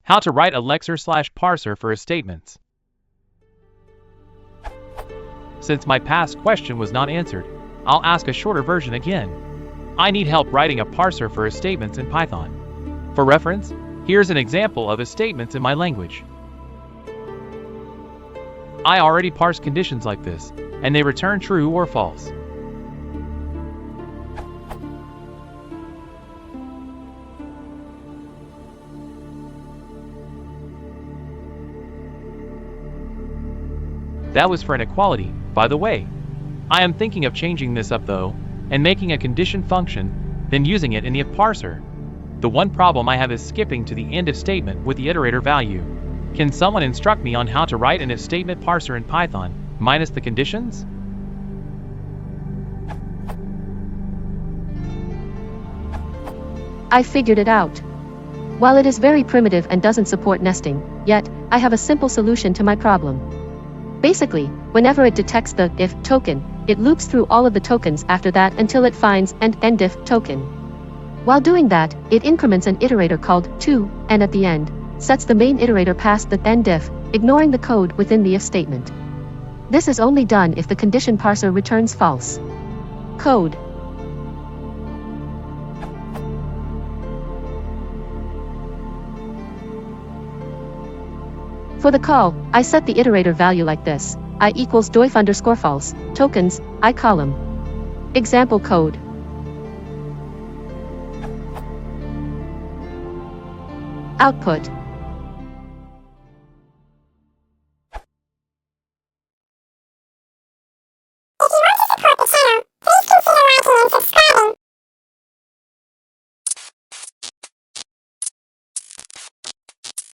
How to write a Lexer/parser for a statements. Since my past question was not answered, I'll ask a shorter version again. I need help writing a parser for a statements in Python. For reference, here's an example of a statements in my language. I already parse conditions like this, and they return true or false. That was for inequality, by the way. I am thinking of changing this up though, and making a condition function, then using it in the if parser. The one problem I have is skipping to the end if statement with the iterator value. Can someone instruct me on how to write an if statement parser in Python, minus the conditions? I figured it out. While it is very primitive and doesn't support nesting, yet, I have a simple solution to my problem. Basically, whenever it detects the if token, it loops through all of the tokens after that until it finds an end if token. While doing that, it increments an iterator called to, and at the end, sets the main iterator past the end if, ignoring the code within the if statement. This is only done if the condition parser returns false. Code. For the call, I set the iterator value like this: I equals doif_false, tokens, I column. Example code. Output.